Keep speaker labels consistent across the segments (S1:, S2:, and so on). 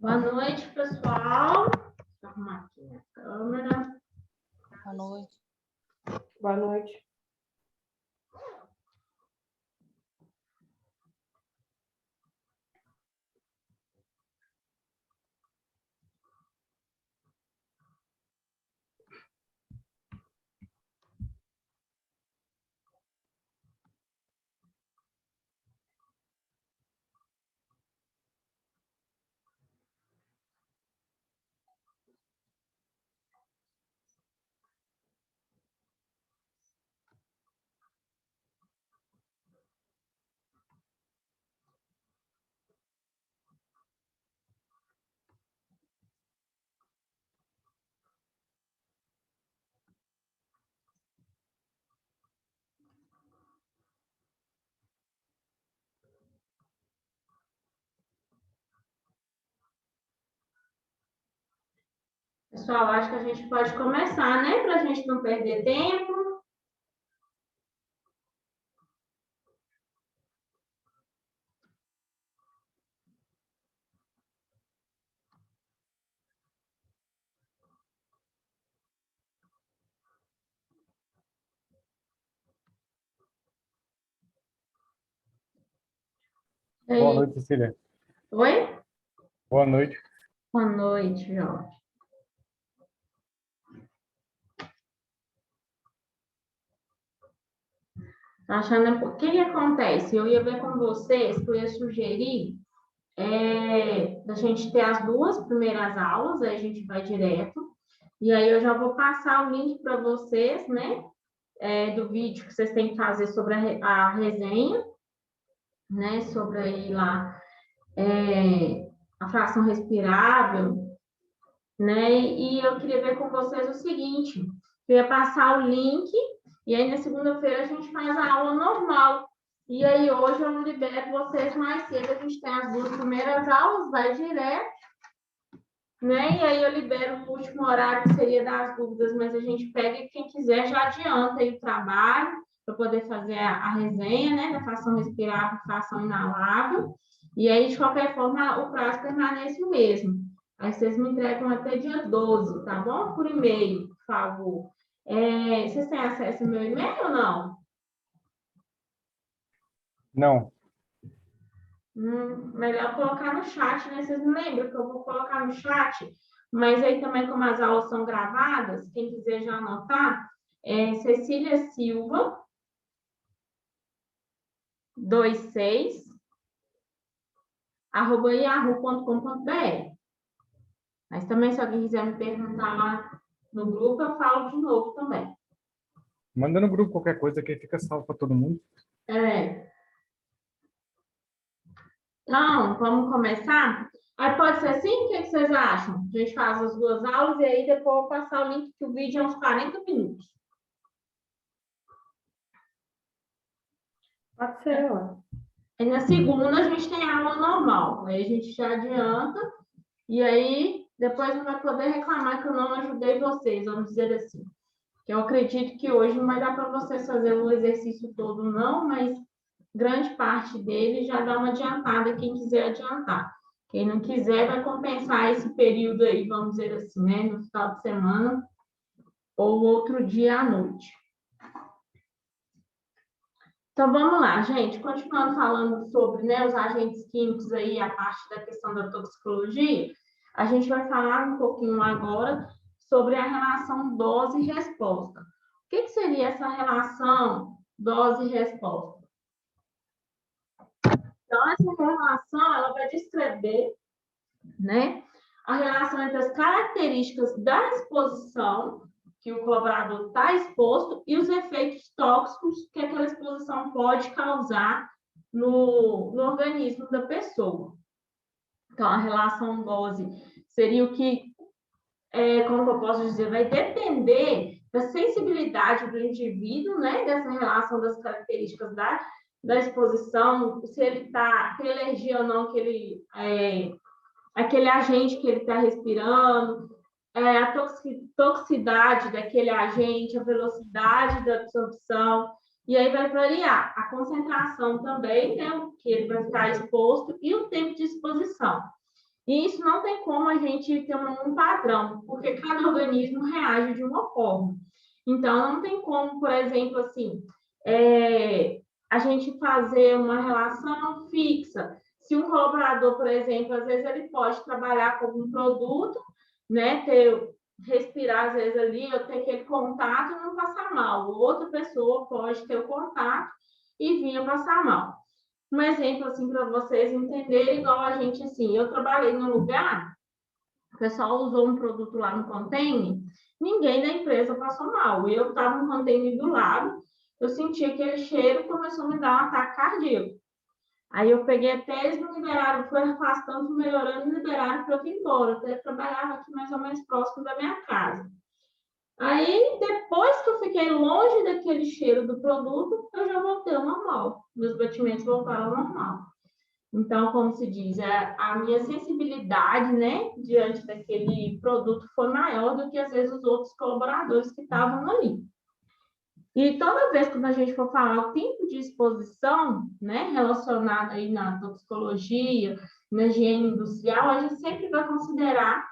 S1: Boa noite, pessoal. Vou arrumar aqui a câmera.
S2: Boa noite.
S3: Boa noite.
S1: Pessoal, acho que a gente pode começar, né? Para a gente não perder tempo.
S4: Boa noite, Cecília.
S1: Oi?
S4: Boa noite.
S1: Boa noite, Jorge. Tá achando... O que acontece? Eu ia ver com vocês, que eu ia sugerir da gente ter as duas primeiras aulas, aí a gente vai direto. E aí eu já vou passar o link para vocês, né? Do vídeo que vocês têm que fazer sobre a resenha, né? Sobre aí lá a fração respirável, né? E eu queria ver com vocês o seguinte: eu ia passar o link, e aí na segunda-feira a gente faz a aula normal. E aí hoje eu libero vocês mais cedo, a gente tem as duas primeiras aulas, vai direto, né? E aí eu libero o último horário, que seria das dúvidas, mas a gente pega e quem quiser já adianta aí o trabalho, para poder fazer a resenha, né? Da fração respirável, fração inalável. E aí, de qualquer forma, o prazo permanece o mesmo. Aí vocês me entregam até dia 12, tá bom? Por e-mail, por favor. Vocês têm acesso ao meu e-mail ou não?
S4: Não,
S1: Melhor colocar no chat, né? Vocês me lembram que eu vou colocar no chat, mas aí também, como as aulas são gravadas, quem quiser já anotar, Cecília Silva, 26, @yahoo.com.br. Mas também, se alguém quiser me perguntar lá no grupo, eu falo de novo também.
S4: manda no grupo qualquer coisa que fica salvo para todo mundo.
S1: Então, vamos começar? Aí pode ser assim? O que vocês acham? A gente faz as duas aulas e aí depois eu vou passar o link, que o vídeo é uns 40 minutos.
S3: Pode ser, ó.
S1: E na segunda a gente tem aula normal. Aí a gente já adianta. E aí depois não vai poder reclamar que eu não ajudei vocês, vamos dizer assim. Eu acredito que hoje não vai dar para vocês fazer o exercício todo, não, mas grande parte dele já dá uma adiantada, quem quiser adiantar. Quem não quiser vai compensar esse período aí, vamos dizer assim, né? No final de semana ou outro dia à noite. Então, vamos lá, gente. Continuando falando sobre, né, os agentes químicos aí, a parte da questão da toxicologia, a gente vai falar um pouquinho agora sobre a relação dose e resposta. O que seria essa relação dose e resposta? Então, essa relação, ela vai descrever, né, a relação entre as características da exposição que o colaborador está exposto e os efeitos tóxicos que aquela exposição pode causar no organismo da pessoa. Então, a relação dose seria o que, como eu posso dizer, vai depender da sensibilidade do indivíduo, né, dessa relação das características da exposição, se ele tem alergia ou não, aquele agente que ele está respirando, a toxicidade daquele agente, a velocidade da absorção, e aí vai variar a concentração também, né, o que ele vai ficar exposto, e o tempo de exposição. E isso não tem como a gente ter um padrão, porque cada organismo reage de uma forma. Então, não tem como, por exemplo, assim, a gente fazer uma relação fixa. Se um colaborador, por exemplo, às vezes ele pode trabalhar com algum produto, né, respirar às vezes ali, eu ter aquele contato e não passar mal. Outra pessoa pode ter o contato e vir a passar mal. Um exemplo, assim, para vocês entenderem, igual a gente, assim, eu trabalhei num lugar, o pessoal usou um produto lá no container, ninguém da empresa passou mal. Eu estava no container do lado, eu senti aquele cheiro, começou a me dar um ataque cardíaco. Aí eu peguei até, eles me liberaram, foi afastando, foi melhorando, me liberaram para eu ir embora. Eu trabalhava aqui mais ou menos próximo da minha casa. Aí, depois que eu fiquei longe daquele cheiro do produto, eu já voltei ao normal. Meus batimentos voltaram ao normal. Então, como se diz, a minha sensibilidade, né, diante daquele produto foi maior do que, às vezes, os outros colaboradores que estavam ali. E toda vez que a gente for falar o tempo de exposição, né, relacionado aí na toxicologia, na higiene industrial, a gente sempre vai considerar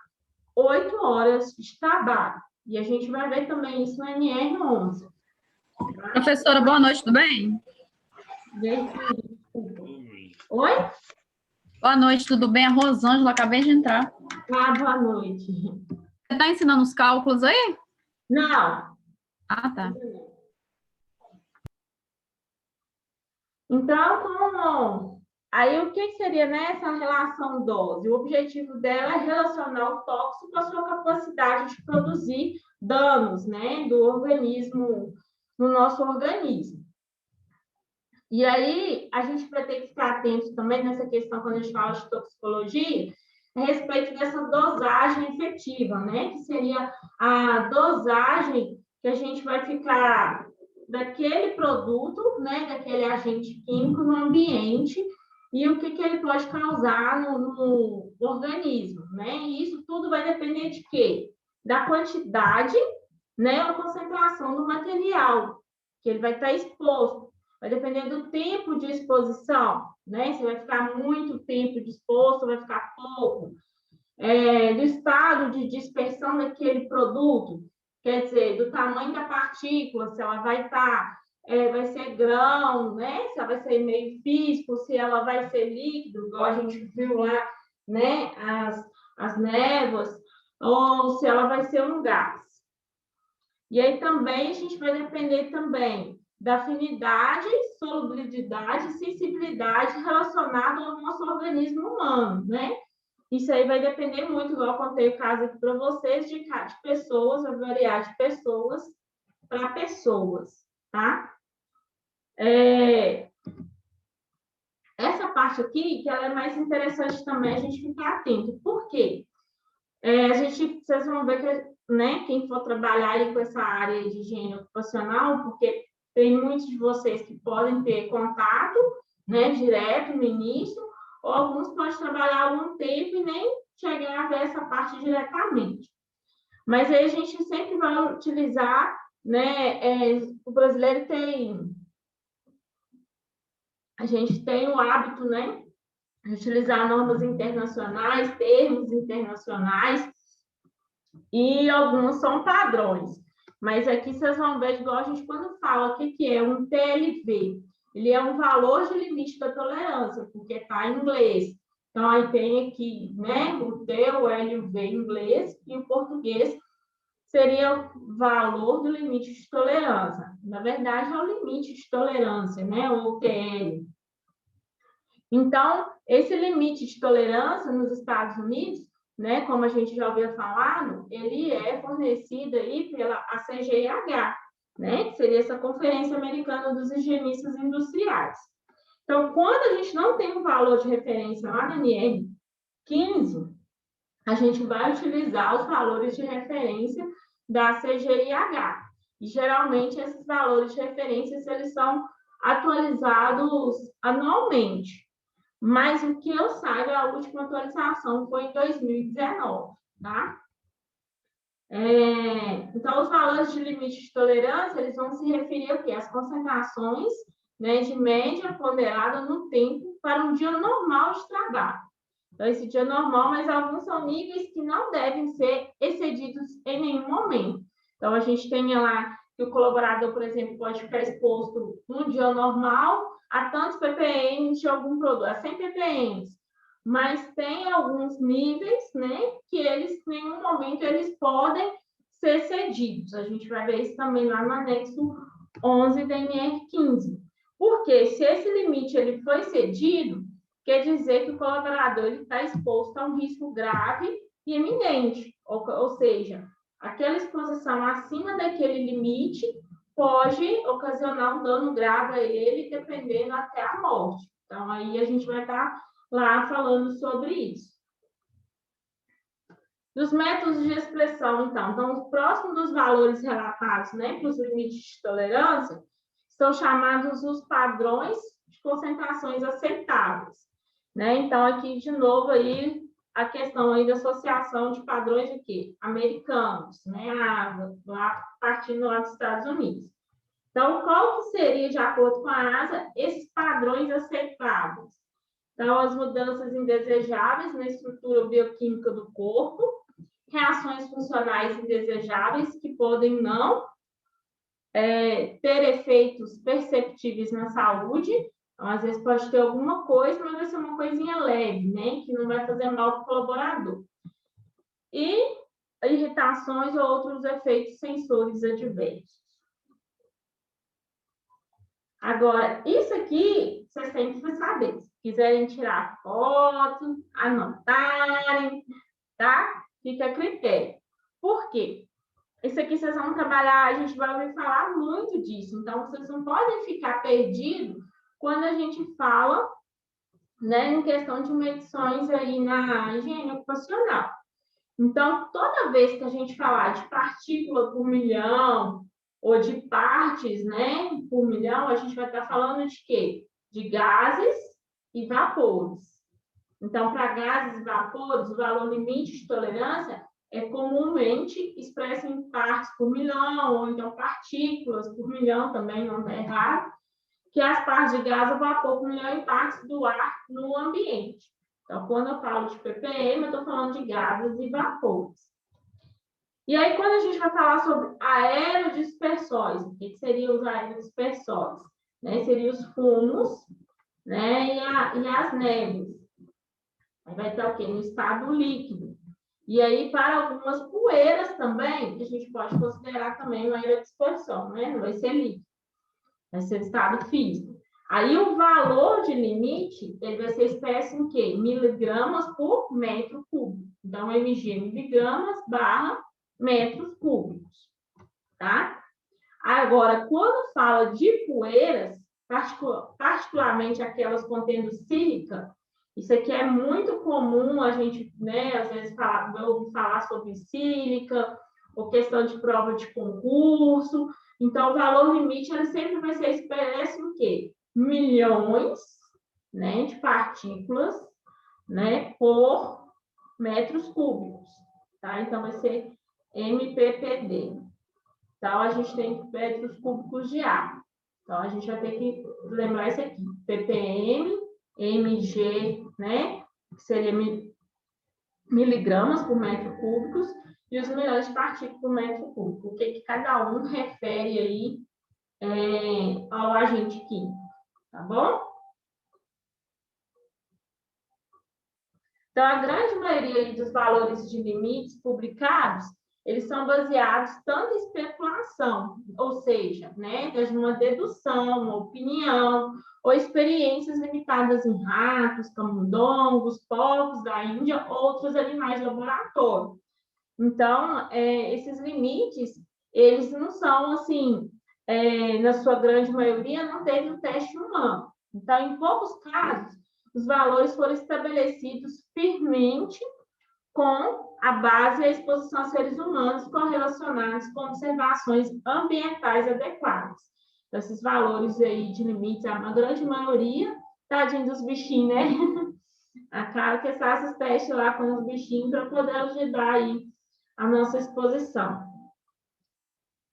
S1: 8 horas de trabalho. E a gente vai ver também isso no NR11.
S2: Professora, boa noite, tudo bem?
S1: Oi?
S2: Boa noite, tudo bem? A Rosângela, acabei de entrar.
S1: Ah, boa noite.
S2: Você está ensinando os cálculos aí?
S1: Não.
S2: Ah, tá.
S1: Então, como... Aí, o que seria nessa relação dose? O objetivo dela é relacionar o tóxico com a sua capacidade de produzir danos, né, do organismo, no nosso organismo. E aí, a gente vai ter que ficar atento também nessa questão, quando a gente fala de toxicologia, a respeito dessa dosagem efetiva, né? Que seria a dosagem que a gente vai ficar daquele produto, né? Daquele agente químico no ambiente e o que ele pode causar no organismo, né? E isso tudo vai depender de quê? Da quantidade, né? Ou concentração do material que ele vai estar exposto. Vai depender do tempo de exposição, né? Se vai ficar muito tempo exposto, vai ficar pouco. Do estado de dispersão daquele produto, quer dizer, do tamanho da partícula, se ela vai estar, vai ser grão, né? Se ela vai ser meio físico, se ela vai ser líquido, igual a gente viu lá, né? As névoas, ou se ela vai ser um gás. E aí também a gente vai depender também da afinidade, solubilidade e sensibilidade relacionada ao nosso organismo humano, né? Isso aí vai depender muito, igual eu contei o caso aqui para vocês, de pessoas, vai variar de pessoas para pessoas, tá? Essa parte aqui, que ela é mais interessante também a gente ficar atento. Por quê? Vocês vão ver que, né, quem for trabalhar aí com essa área de higiene ocupacional, porque tem muitos de vocês que podem ter contato, né, direto no início, ou alguns podem trabalhar algum tempo e nem chegar a ver essa parte diretamente. Mas aí a gente sempre vai utilizar, né, o brasileiro a gente tem o hábito, né, de utilizar normas internacionais, termos internacionais, e alguns são padrões. Mas aqui vocês vão ver, igual a gente quando fala, o que é um TLV? Ele é um valor de limite da tolerância, porque está em inglês. Então, aí tem aqui, né, o T, o L e o V em inglês, e o português seria o valor do limite de tolerância. Na verdade, é o limite de tolerância, né, o TL. Então, esse limite de tolerância nos Estados Unidos, né, como a gente já ouviu falar, ele é fornecido aí pela ACGIH, né, que seria essa Conferência Americana dos Higienistas Industriais. Então, quando a gente não tem um valor de referência lá na NR15, a gente vai utilizar os valores de referência da ACGIH. E, geralmente, esses valores de referência eles são atualizados anualmente. Mas o que eu saiba, a última atualização foi em 2019, tá? Então, os valores de limite de tolerância, eles vão se referir ao quê? Às concentrações, né, de média ponderada no tempo para um dia normal de trabalho. Então, esse dia normal, mas alguns são níveis que não devem ser excedidos em nenhum momento. Então, a gente tem lá que o colaborador, por exemplo, pode ficar exposto no dia normal a tantos ppm de algum produto, a 100 ppm. Mas tem alguns níveis, né, que eles, em nenhum momento, eles podem ser cedidos. A gente vai ver isso também lá no anexo 11 da NR15. Porque se esse limite ele foi cedido, quer dizer que o colaborador está exposto a um risco grave e iminente, ou seja, aquela exposição acima daquele limite pode ocasionar um dano grave a ele, dependendo até a morte. Então, aí a gente vai estar lá falando sobre isso. Dos métodos de expressão, então próximo dos valores relatados, né, para os limites de tolerância, são chamados os padrões de concentrações aceitáveis, né? Então, aqui, de novo, aí, a questão aí da associação de padrões de quê? Americanos, né? Lá, partindo lá dos Estados Unidos. Então, qual que seria, de acordo com a ASA, esses padrões aceitáveis? Então, as mudanças indesejáveis na estrutura bioquímica do corpo, reações funcionais indesejáveis que podem não ter efeitos perceptíveis na saúde. Então, às vezes pode ter alguma coisa, mas vai ser uma coisinha leve, né? Que não vai fazer mal para o colaborador. E irritações ou outros efeitos sensores adversos. Agora, isso aqui, vocês têm que saber. Se quiserem tirar foto, anotarem, tá? Fica a critério. Por quê? Isso aqui vocês vão trabalhar, a gente vai ouvir falar muito disso. Então, vocês não podem ficar perdidos quando a gente fala, né, em questão de medições aí na higiene ocupacional. Então, toda vez que a gente falar de partícula por milhão ou de partes, né, por milhão, a gente vai estar falando de quê? De gases e vapores. Então, para gases e vapores, o valor limite de tolerância é comumente expresso em partes por milhão, ou então partículas por milhão, também não é errado, que as partes de gás ou vapor por milhão em partes do ar no ambiente. Então, quando eu falo de ppm, eu estou falando de gases e vapores. E aí, quando a gente vai falar sobre aerodispersóis, o que seriam os aerodispersóis? Né? Seriam os fumos, né? E as neves. Aí vai estar o quê? No estado líquido. E aí, para algumas poeiras também, a gente pode considerar também uma aerodispersão, né? Não vai ser líquido, vai ser estado físico. Aí, o valor de limite, ele vai ser expresso em quê? Miligramas por metro cúbico. Então, mg, miligramas barra metros cúbicos, tá? Agora, quando fala de poeiras, particularmente aquelas contendo sílica, isso aqui é muito comum a gente, né, às vezes ouvir falar sobre sílica, ou questão de prova de concurso. Então, o valor limite ele sempre vai ser expresso em quê? Milhões, né, de partículas, né, por metros cúbicos, tá? Então, vai ser MPPD. Então, a gente tem metros cúbicos de ar. Então, a gente vai ter que lembrar isso aqui. ppm, mg, né? Que seria miligramas por metro cúbico, e os milhões de partículas por metro cúbico. O que cada um refere aí ao agente químico, tá bom? Então, a grande maioria dos valores de limites publicados, eles são baseados tanto em especulação, ou seja, né, de uma dedução, uma opinião, ou experiências limitadas em ratos, camundongos, porcos da Índia, outros animais de laboratório. Então, esses limites, eles não são, assim, na sua grande maioria, não teve um teste humano. Então, em poucos casos, os valores foram estabelecidos firmemente com a base e a exposição a seres humanos correlacionados com observações ambientais adequadas. Então, esses valores aí de limites, a grande maioria, tadinho dos bichinhos, né? Acaba que faz esses testes lá com os bichinhos para poder ajudar aí a nossa exposição.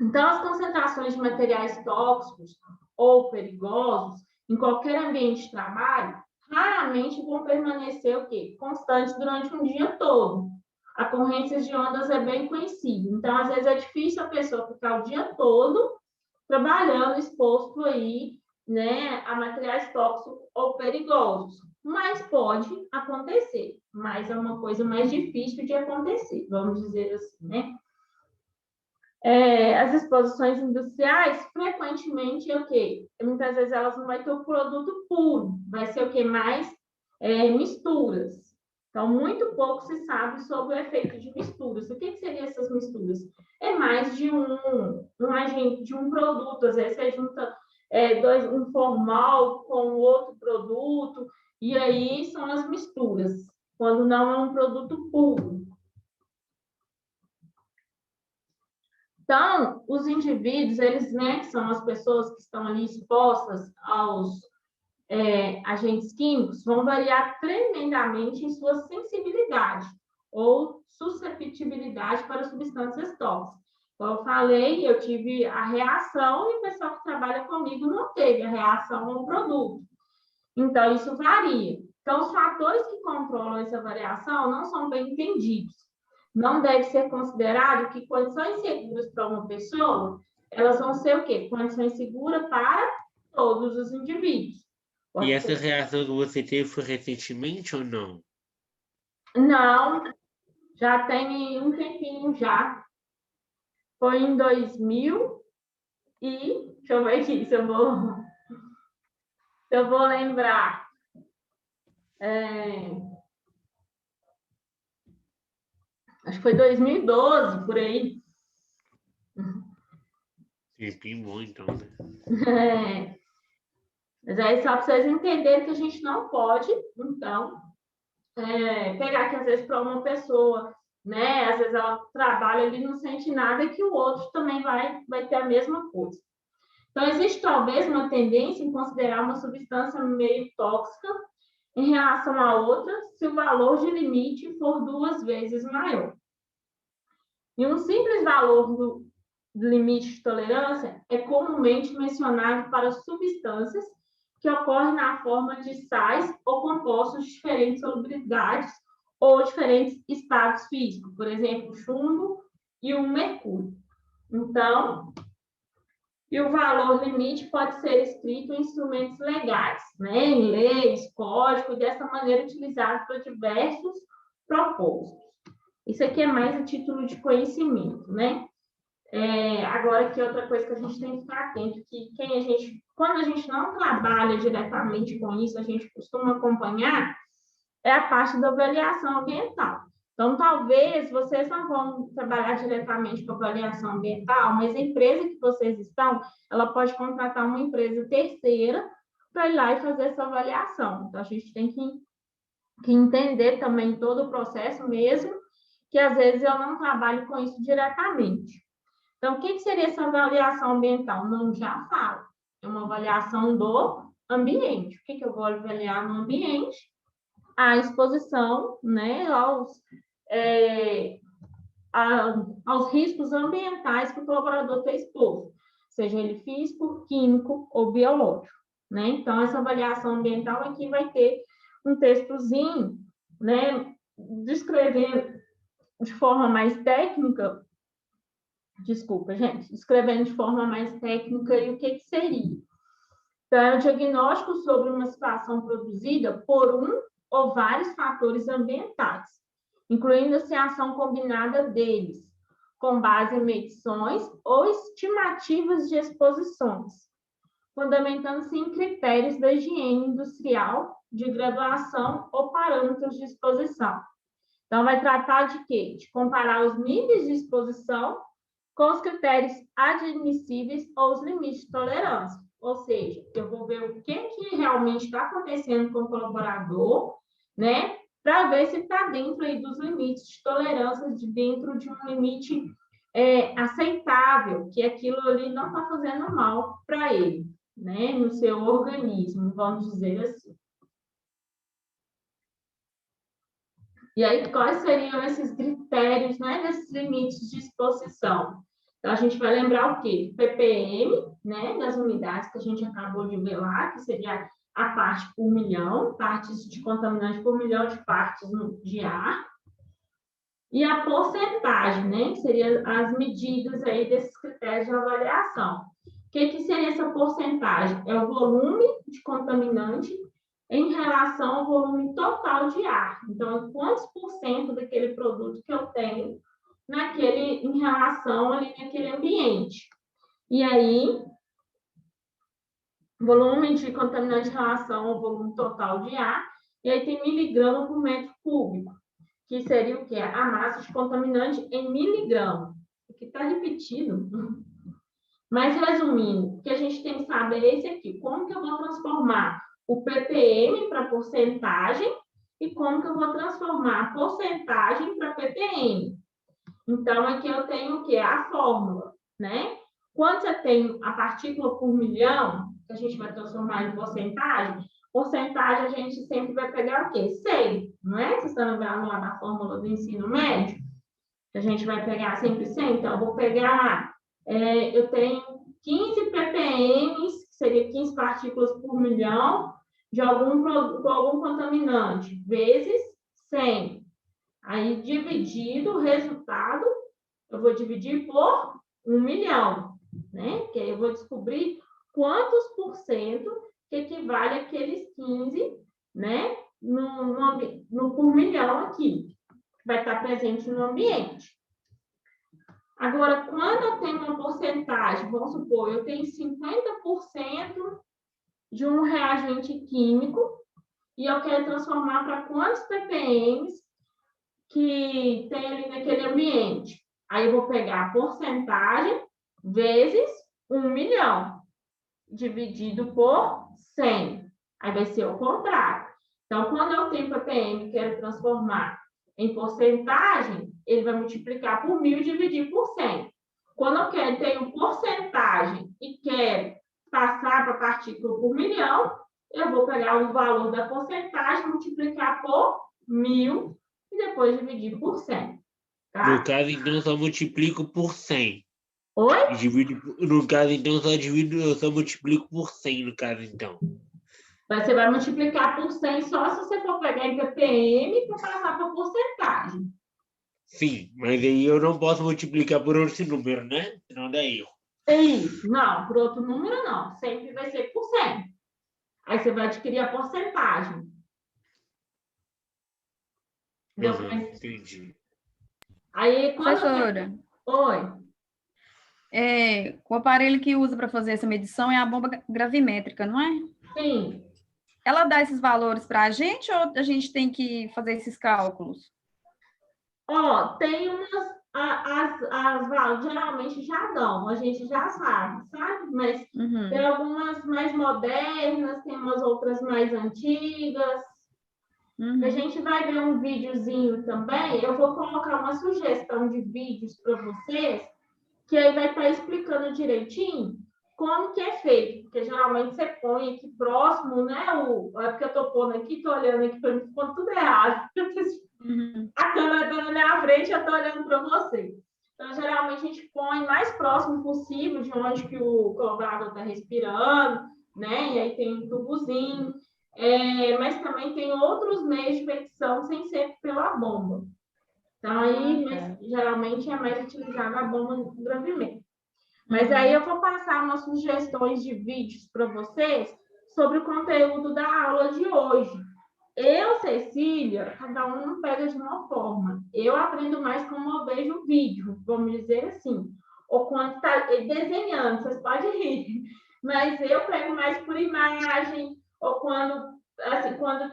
S1: Então, as concentrações de materiais tóxicos ou perigosos em qualquer ambiente de trabalho, raramente vão permanecer o quê? Constantes durante um dia todo. A corrente de ondas é bem conhecida. Então, às vezes, é difícil a pessoa ficar o dia todo trabalhando, exposto aí, né, a materiais tóxicos ou perigosos. Mas pode acontecer, mas é uma coisa mais difícil de acontecer, vamos dizer assim, né? As exposições industriais, frequentemente, é o quê? Muitas vezes elas não vão ter o produto puro, vai ser o quê? Mais misturas. Então, muito pouco se sabe sobre o efeito de misturas. O que seriam essas misturas? É mais de um agente, de um produto. Às vezes você junta um formal com outro produto, e aí são as misturas, quando não é um produto puro. Então, os indivíduos, eles, né, que são as pessoas que estão ali expostas aos agentes químicos, vão variar tremendamente em sua sensibilidade ou susceptibilidade para substâncias tóxicas. Como eu falei, eu tive a reação e o pessoal que trabalha comigo não teve a reação ao produto. Então, isso varia. Então, os fatores que controlam essa variação não são bem entendidos. Não deve ser considerado que condições seguras para uma pessoa, elas vão ser o quê? Condições seguras para todos os indivíduos.
S5: E essa reação que você teve foi recentemente ou não?
S1: Não, já tem um tempinho já. Foi em 2000 e... Deixa eu ver aqui se eu vou lembrar. Acho que foi 2012, por aí.
S5: Tempinho bom, então, né?
S1: Mas aí só para vocês entenderem que a gente não pode, então, pegar que às vezes para uma pessoa, né, às vezes ela trabalha ali, não sente nada, e que o outro também vai ter a mesma coisa. Então, existe talvez uma tendência em considerar uma substância meio tóxica em relação a outra, se o valor de limite for 2 vezes maior. E um simples valor do limite de tolerância é comumente mencionado para substâncias que ocorrem na forma de sais ou compostos de diferentes solubilidades ou diferentes estados físicos, por exemplo, chumbo e o mercúrio. Então, e o valor limite pode ser escrito em instrumentos legais, né, em leis, código, e dessa maneira utilizado para diversos propósitos. Isso aqui é mais a título de conhecimento, né? Agora, que outra coisa que a gente tem que ficar atento, que quando a gente não trabalha diretamente com isso, a gente costuma acompanhar, é a parte da avaliação ambiental. Então, talvez vocês não vão trabalhar diretamente com avaliação ambiental, mas a empresa que vocês estão, ela pode contratar uma empresa terceira para ir lá e fazer essa avaliação. Então, a gente tem que entender também todo o processo mesmo, que às vezes eu não trabalho com isso diretamente. Então, o que seria essa avaliação ambiental? Não, já falo. É uma avaliação do ambiente. O que eu vou avaliar no ambiente? A exposição, né, aos riscos ambientais que o colaborador está exposto, seja ele físico, químico ou biológico, né? Então, essa avaliação ambiental aqui vai ter um textozinho, né, descrevendo de forma mais técnica, escrevendo de forma mais técnica e o que seria. Então, é o diagnóstico sobre uma situação produzida por um ou vários fatores ambientais, incluindo-se a ação combinada deles, com base em medições ou estimativas de exposições, fundamentando-se em critérios da higiene industrial, de graduação ou parâmetros de exposição. Então, vai tratar de quê? De comparar os níveis de exposição com os critérios admissíveis ou os limites de tolerância. Ou seja, eu vou ver o que realmente está acontecendo com o colaborador, né? Para ver se está dentro aí dos limites de tolerância, dentro de um limite aceitável, que aquilo ali não está fazendo mal para ele, né? No seu organismo, vamos dizer assim. E aí, quais seriam esses critérios, né, desses limites de exposição? Então, a gente vai lembrar o quê? ppm, né, das unidades que a gente acabou de ver lá, que seria a parte por milhão, partes de contaminante por milhão de partes de ar, e a porcentagem, né? Que seriam as medidas aí desses critérios de avaliação. O que seria essa porcentagem? É o volume de contaminante em relação ao volume total de ar. Então, quantos por cento daquele produto que eu tenho em relação ali naquele ambiente. E aí, volume de contaminante em relação ao volume total de ar, e aí tem miligrama por metro cúbico, que seria o quê? A massa de contaminante em miligrama. Aqui está repetido. Mas, resumindo, o que a gente tem que saber é esse aqui. Como que eu vou transformar o ppm para porcentagem e como que eu vou transformar a porcentagem para ppm. Então, aqui eu tenho o quê? A fórmula, né? Quando você tem a partícula por milhão, que a gente vai transformar em porcentagem a gente sempre vai pegar o quê? 100, não é? Vocês estão lembrando lá da fórmula do ensino médio? Que a gente vai pegar sempre 100. Então, eu vou pegar, eu tenho 15 ppm, que seria 15 partículas por milhão, de algum contaminante, vezes 100. Aí, dividido o resultado, eu vou dividir por 1 milhão, né? Que aí eu vou descobrir quantos por cento que equivale àqueles 15, né? Por milhão aqui, que vai estar presente no ambiente. Agora, quando eu tenho uma porcentagem, vamos supor, eu tenho 50% de um reagente químico e eu quero transformar para quantos ppm que tem ali naquele ambiente. Aí eu vou pegar a porcentagem vezes 1 milhão, dividido por 100. Aí vai ser o contrário. Então, quando eu tenho ppm e quero transformar em porcentagem, ele vai multiplicar por 1.000 e dividir por 100. Quando eu tenho porcentagem e quero passar para a partícula por milhão, eu vou pegar o valor da porcentagem, multiplicar por 1.000 e depois dividir por 100. Tá?
S5: No caso, então, só multiplico por 100.
S1: Oi?
S5: No caso, então, eu só multiplico por 100, no caso, então.
S1: Você vai multiplicar por 100 só se você for pegar em ppm para passar para porcentagem.
S5: Sim, mas aí eu não posso multiplicar por outro número, né? Senão dá erro.
S1: É isso. Não, por outro número não. Sempre vai ser por 100. Aí você vai adquirir a porcentagem.
S5: Entendi.
S1: Aí, quando
S2: Professora,
S1: Oi.
S2: O aparelho que usa para fazer essa medição é a bomba gravimétrica, não é?
S1: Sim.
S2: Ela dá esses valores para a gente ou a gente tem que fazer esses cálculos?
S1: Tem umas... As geralmente já dão, a gente já sabe? Mas tem algumas mais modernas, tem umas outras mais antigas. A gente vai ver um videozinho também, eu vou colocar uma sugestão de vídeos para vocês, que aí vai estar explicando direitinho como que é feito, porque geralmente você põe aqui próximo, né? É porque eu estou pondo aqui, estou olhando aqui para mim, ficou tudo errado. A câmera está na minha frente, eu estou olhando para você. Então, geralmente, a gente põe mais próximo possível de onde que o colaborador está respirando, né? E aí tem um tubozinho. Mas também tem outros meios de petição sem ser pela bomba. Então, aí, geralmente, é mais utilizada a bomba gravimétrica. Mas aí eu vou passar umas sugestões de vídeos para vocês sobre o conteúdo da aula de hoje. Eu, Cecília, cada um pega de uma forma. Eu aprendo mais como eu vejo o vídeo, vamos dizer assim. Ou quando está desenhando, vocês podem rir. Mas eu pego mais por imagem, ou quando,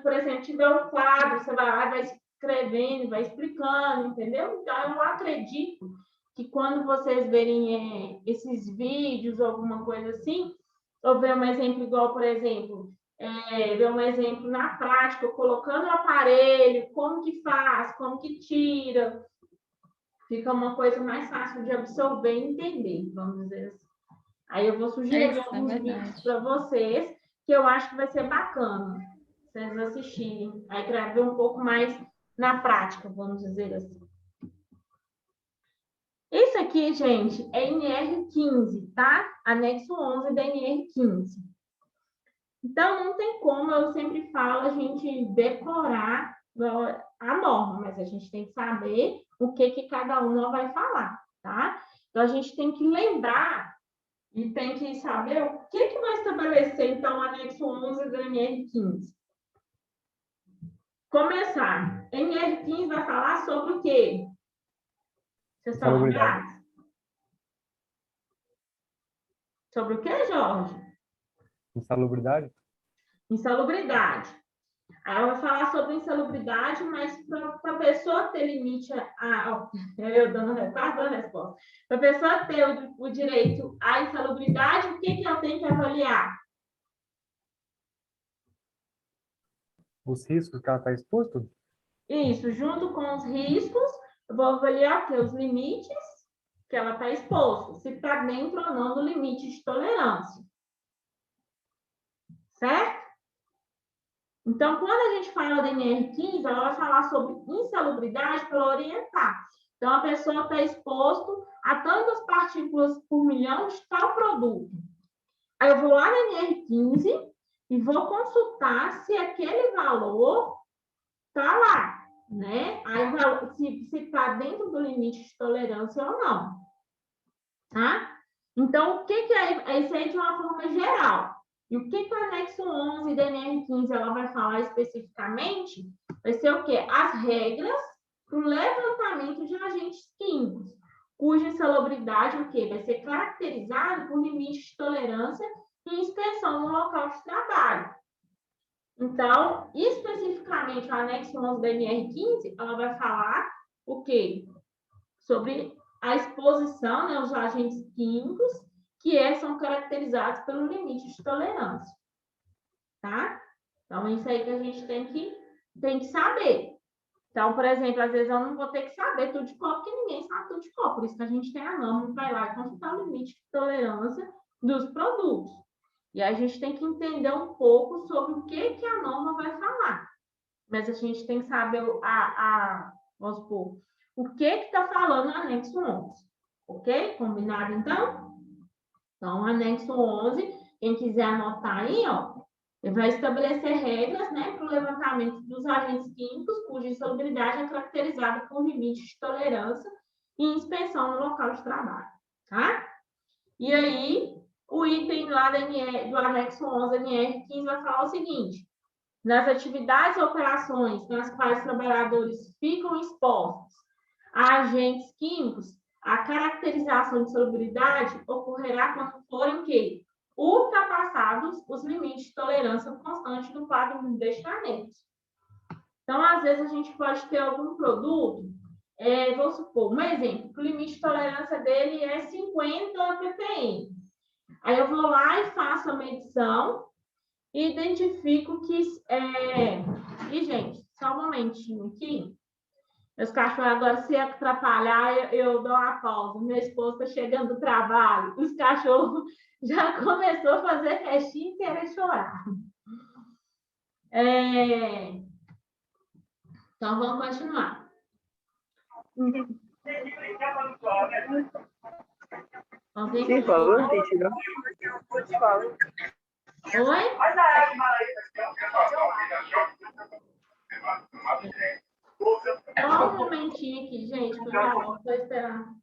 S1: por exemplo, tiver um quadro, você vai lá, vai escrevendo, vai explicando, entendeu? Então, eu acredito que quando vocês verem esses vídeos, alguma coisa assim, ou ver um exemplo igual, por exemplo, ver um exemplo na prática, colocando o aparelho, como que faz, como que tira, fica uma coisa mais fácil de absorver e entender, vamos dizer assim. Aí eu vou sugerir alguns vídeos para vocês, que eu acho que vai ser bacana, vocês assistirem, aí para ver um pouco mais na prática, vamos dizer assim. Esse aqui, gente, é NR15, tá? Anexo 11 da NR15. Então, não tem como, eu sempre falo, a gente decorar a norma, mas a gente tem que saber o que cada uma vai falar, tá? Então, a gente tem que lembrar e tem que saber o que vai estabelecer, então, o anexo 11 do NR15. Começar. NR15 vai falar sobre o quê? Vocês estão lembrados? Sobre o quê, Jorge?
S4: Insalubridade?
S1: Insalubridade. Aí ela vai falar sobre insalubridade, mas para a pessoa ter limite eu dando a resposta. Para a pessoa ter o direito à insalubridade, o que eu tenho que avaliar?
S4: Os riscos que ela está exposto?
S1: Isso, junto com os riscos, eu vou avaliar os limites que ela está exposta, se está dentro ou não do limite de tolerância. Certo? Então, quando a gente fala da NR15, ela vai falar sobre insalubridade para orientar. Então, a pessoa está exposto a tantas partículas por milhão de tal produto. Aí eu vou lá na NR15 e vou consultar se aquele valor está lá, né? Aí, se está dentro do limite de tolerância ou não. Tá? Então, o que é isso aí de uma forma geral? E o que o anexo 11 da NR15 ela vai falar especificamente? Vai ser o quê? As regras para o levantamento de agentes químicos, cuja insalubridade o quê? Vai ser caracterizado por limite de tolerância e inspeção no local de trabalho. Então, especificamente o anexo 11 da NR15, ela vai falar o quê? Sobre a exposição, né, os agentes químicos que são caracterizados pelo limite de tolerância, tá? Então, isso aí que a gente tem que saber. Então, por exemplo, às vezes eu não vou ter que saber tudo de cor, porque ninguém sabe tudo de cor, por isso que a gente tem a norma, vai lá e consultar o limite de tolerância dos produtos. E a gente tem que entender um pouco sobre o que a norma vai falar. Mas a gente tem que saber, vamos supor, o que está falando o anexo 11. Ok? Combinado, então? Então, o anexo 11, quem quiser anotar aí, ó, ele vai estabelecer regras, né, para o levantamento dos agentes químicos cuja insalubridade é caracterizada por limite de tolerância e inspeção no local de trabalho, tá? E aí, o item lá do anexo 11 NR15 vai falar o seguinte: nas atividades e operações nas quais os trabalhadores ficam expostos a agentes químicos, a caracterização de salubridade ocorrerá quando forem que ultrapassados os limites de tolerância constante do quadro de destinamentos. Então, às vezes, a gente pode ter algum produto, vou supor, um exemplo, o limite de tolerância dele é 50 ppm. Aí eu vou lá e faço a medição e identifico que... E, gente, só um momentinho aqui. Meus cachorros agora, se atrapalhar, eu dou uma pausa. Meu esposo está chegando do trabalho. Os cachorros já começou a fazer festinha e querer chorar. Então, vamos continuar.
S3: Sim, falou, Titi.
S1: Oi? Só um momentinho aqui, gente, por favor, estou esperando.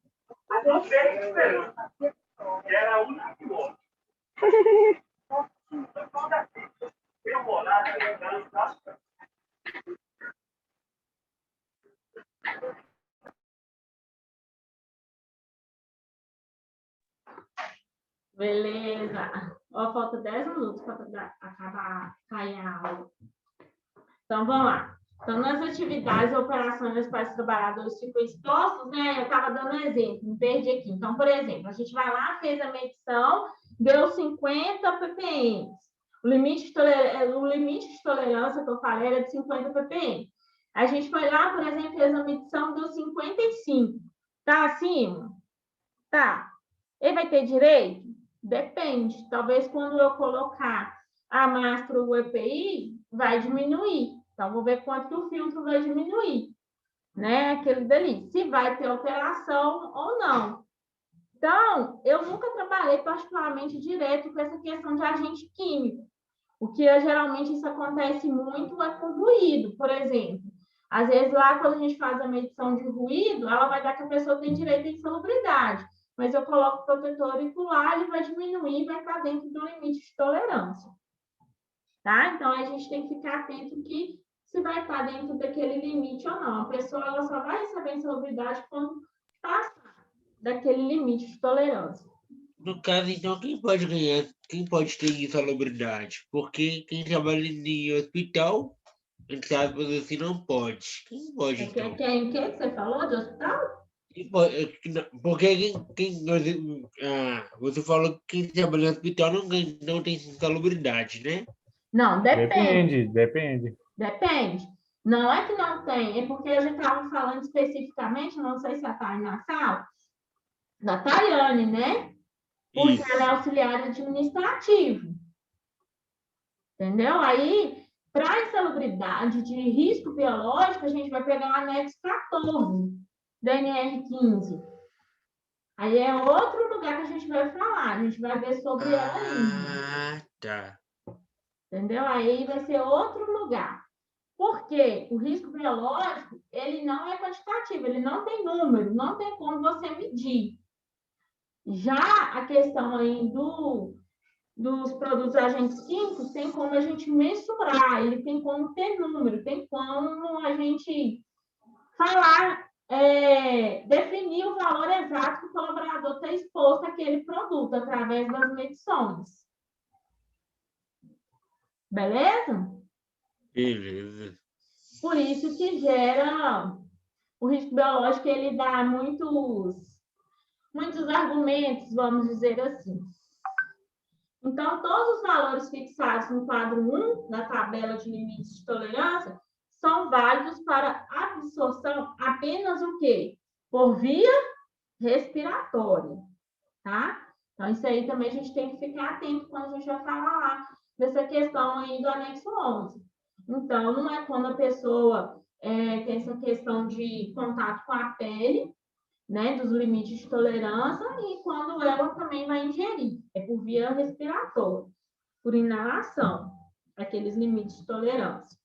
S6: Era a única que morre.
S1: Beleza. Ó, falta 10 minutos para acabar cair a aula. Então, vamos lá. Então, nas atividades e operações das quais os trabalhadores ficam expostos, né? Eu estava dando um exemplo, me perdi aqui. Então, por exemplo, a gente vai lá, fez a medição, deu 50 ppm. O limite de tolerância que eu falei era de 50 ppm. A gente foi lá, por exemplo, fez a medição, deu 55. Tá acima? Tá. Ele vai ter direito? Depende. Talvez quando eu colocar a máscara, o EPI, vai diminuir. Então, vou ver quanto que o filtro vai diminuir, né? Aquele dali. Se vai ter alteração ou não. Então, eu nunca trabalhei particularmente direto com essa questão de agente químico. O que geralmente isso acontece muito é com ruído, por exemplo. Às vezes, lá, quando a gente faz a medição de ruído, ela vai dar que a pessoa tem direito à insalubridade. Mas eu coloco o protetor auricular, ele vai diminuir e vai estar dentro do limite de tolerância. Tá? Então, a gente tem que ficar atento que se vai estar dentro daquele limite ou não. A pessoa ela só vai receber insalubridade quando passar daquele limite de tolerância.
S5: No caso, então, quem pode ter insalubridade? Porque quem trabalha em hospital, entre aspas, assim, não pode. Quem pode, então?
S1: Quem que você falou de hospital?
S5: Porque você falou que quem trabalha em hospital não tem insalubridade, né?
S1: Não, depende.
S4: Depende.
S1: Não é que não tem, é porque a gente estava falando especificamente, não sei se ela está aí na sala, da Tayane, né? Porque
S5: Isso.
S1: ela é auxiliar administrativo. Entendeu? Aí, para insalubridade de risco biológico, a gente vai pegar o anexo 14 da NR15. Aí é outro lugar que a gente vai falar, a gente vai ver sobre ela ainda.
S5: Tá.
S1: Entendeu? Aí vai ser outro lugar. Porque o risco biológico, ele não é quantitativo, ele não tem número, não tem como você medir. Já a questão aí dos produtos agentes químicos, tem como a gente mensurar, ele tem como ter número, tem como a gente falar, definir o valor exato que o colaborador está exposto àquele produto, através das medições. Beleza?
S5: Beleza.
S1: Por isso que gera o risco biológico, ele dá muitos argumentos, vamos dizer assim. Então, todos os valores fixados no quadro 1 da tabela de limites de tolerância são válidos para absorção apenas o quê? Por via respiratória, tá? Então, isso aí também a gente tem que ficar atento quando a gente vai falar lá dessa questão aí do anexo 11. Então, não é quando a pessoa tem essa questão de contato com a pele, né, dos limites de tolerância, e quando ela também vai ingerir, é por via respiratória, por inalação, aqueles limites de tolerância.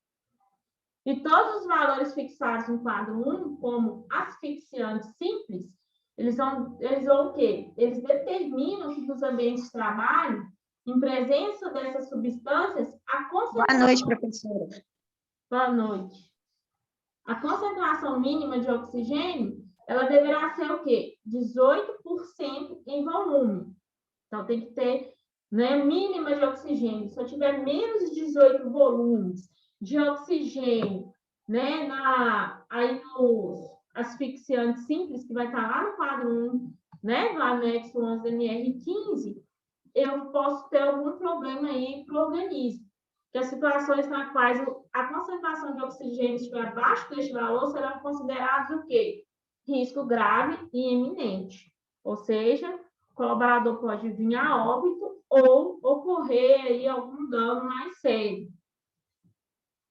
S1: E todos os valores fixados no quadro 1, como asfixiantes simples, eles vão o quê? Eles determinam que nos ambientes de trabalho, em presença dessas substâncias, a concentração...
S2: Boa noite, professora.
S1: Boa noite. A concentração mínima de oxigênio, ela deverá ser o quê? 18% em volume. Então, tem que ter, né, mínima de oxigênio. Se eu tiver menos de 18 volumes de oxigênio, né, aí nos asfixiantes simples, que vai estar lá no quadro 1, né, no anexo 11 da NR15, eu posso ter algum problema aí para o organismo. Que as situações nas quais a concentração de oxigênio estiver abaixo deste valor serão consideradas o quê? Risco grave e iminente. Ou seja, o colaborador pode vir a óbito ou ocorrer aí algum dano mais sério.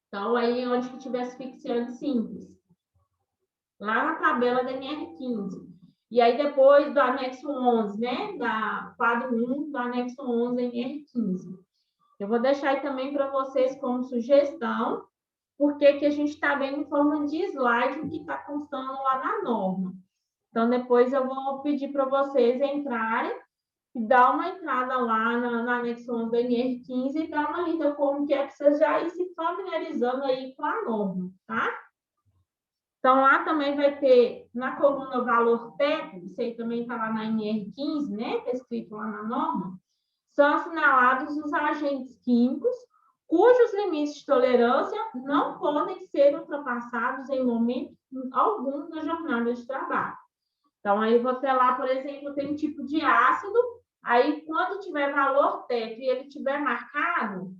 S1: Então, aí onde que tiver asfixiante simples. Lá na tabela da NR15. E aí, depois do anexo 11, né? Da quadro 1 do anexo 11 da NR15. Eu vou deixar aí também para vocês como sugestão, porque que a gente está vendo em forma de slide o que está constando lá na norma. Então, depois eu vou pedir para vocês entrarem e dar uma entrada lá na anexo 11 da NR15 e dar uma lida como que é para vocês já ir se familiarizando aí com a norma, tá? Então, lá também vai ter, na coluna valor teto, isso aí também está lá na NR15, né? Está escrito lá na norma, são assinalados os agentes químicos cujos limites de tolerância não podem ser ultrapassados em momento algum na jornada de trabalho. Então, aí você lá, por exemplo, tem um tipo de ácido, aí quando tiver valor teto e ele tiver marcado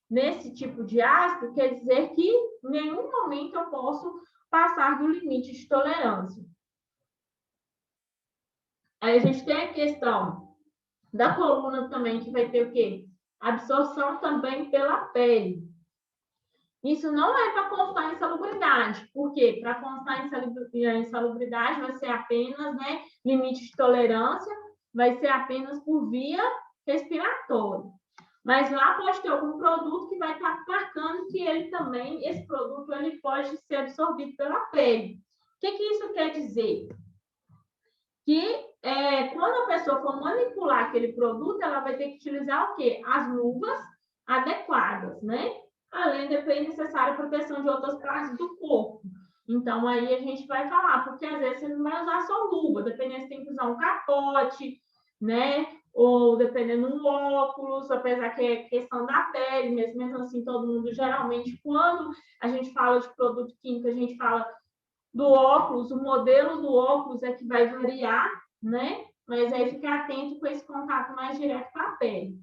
S1: nesse tipo de ácido, quer dizer que em nenhum momento eu posso passar do limite de tolerância. Aí a gente tem a questão da coluna também, que vai ter o quê? Absorção também pela pele. Isso não é para constar em insalubridade. Por quê? Para constar em insalubridade vai ser apenas, né, limite de tolerância, vai ser apenas por via respiratória. Mas lá pode ter algum produto que vai estar marcando que ele também, esse produto, ele pode ser absorvido pela pele. O que isso quer dizer? Que quando a pessoa for manipular aquele produto, ela vai ter que utilizar o quê? As luvas adequadas, né? Além de ser necessária proteção de outras partes do corpo. Então, aí a gente vai falar, porque às vezes você não vai usar só luva, dependendo, você tem que usar um capote, né? Ou dependendo um óculos, apesar que é questão da pele, mesmo assim, todo mundo, geralmente, quando a gente fala de produto químico, a gente fala do óculos, o modelo do óculos é que vai variar, né? Mas aí ficar atento com esse contato mais direto com a pele.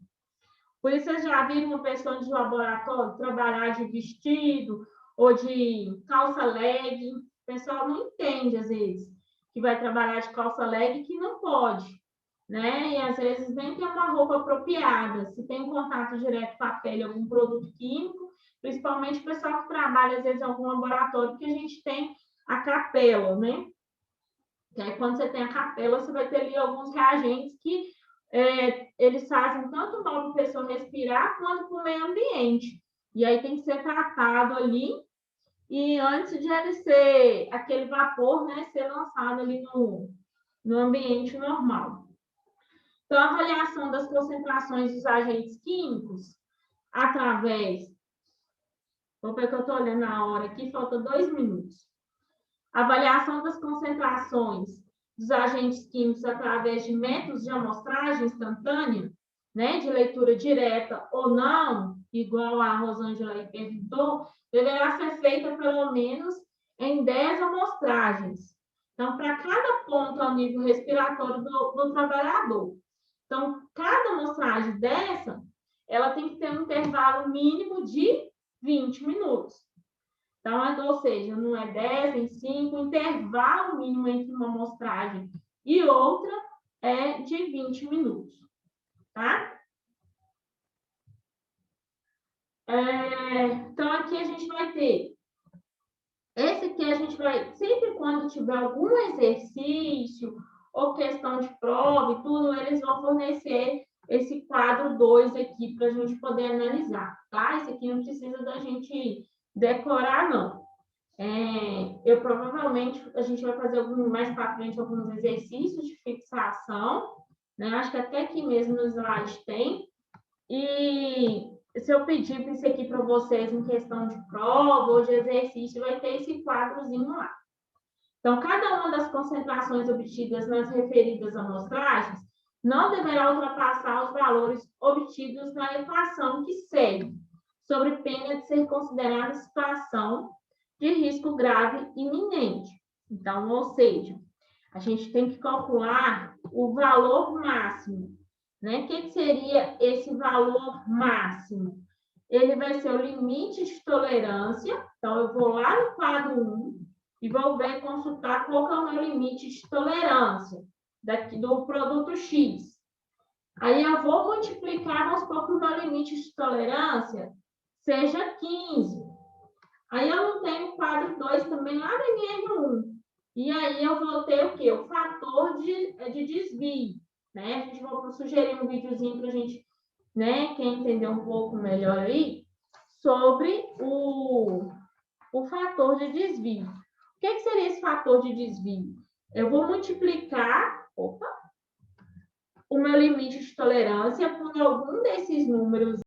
S1: Por isso, vocês já viram uma pessoa de laboratório trabalhar de vestido ou de calça leg? O pessoal não entende, às vezes, que vai trabalhar de calça leg que não pode, né? E, às vezes, nem tem uma roupa apropriada. Se tem um contato direto com a pele, algum produto químico, principalmente o pessoal que trabalha, às vezes, em algum laboratório, que a gente tem a capela, né? Que aí, quando você tem a capela, você vai ter ali alguns reagentes que eles fazem tanto mal para a pessoa respirar quanto para o meio ambiente. E aí tem que ser tratado ali, e antes de ele ser aquele vapor, né, ser lançado ali no ambiente normal. Então, a avaliação das concentrações dos agentes químicos através... Vou ver que eu estou olhando a hora aqui, falta 2 minutos. Avaliação das concentrações dos agentes químicos através de métodos de amostragem instantânea, né, de leitura direta ou não, igual a Rosângela aí perguntou, deverá ser feita pelo menos em 10 amostragens. Então, para cada ponto ao nível respiratório do trabalhador. Então, cada amostragem dessa, ela tem que ter um intervalo mínimo de 20 minutos. Então, ou seja, não é 10 em 5, o intervalo mínimo entre uma amostragem e outra é de 20 minutos, tá? Então, aqui a gente vai ter... Esse aqui a gente vai... Sempre quando tiver algum exercício ou questão de prova e tudo, eles vão fornecer esse quadro 2 aqui para a gente poder analisar, tá? Esse aqui não precisa da gente decorar, não. Eu provavelmente, a gente vai fazer mais para frente alguns exercícios de fixação, né? Acho que até aqui mesmo no slide tem. E se eu pedir isso aqui para vocês em questão de prova ou de exercício, vai ter esse quadrozinho lá. Então, cada uma das concentrações obtidas nas referidas amostragens não deverá ultrapassar os valores obtidos na equação que segue, sob pena de ser considerada situação de risco grave iminente. Então, ou seja, a gente tem que calcular o valor máximo, né? O que seria esse valor máximo? Ele vai ser o limite de tolerância. Então, eu vou lá no quadro 1 e vou ver, consultar qual que é o meu limite de tolerância do produto X. Aí, eu vou multiplicar, vamos supor que o meu limite de tolerância seja 15. Aí eu não tenho o quadro 2 também lá na NR1. E aí eu vou ter o quê? O fator de desvio, né? A gente vai sugerir um videozinho para a gente, né, quem entender um pouco melhor aí, sobre o fator de desvio. O que seria esse fator de desvio? Eu vou multiplicar, o meu limite de tolerância por algum desses números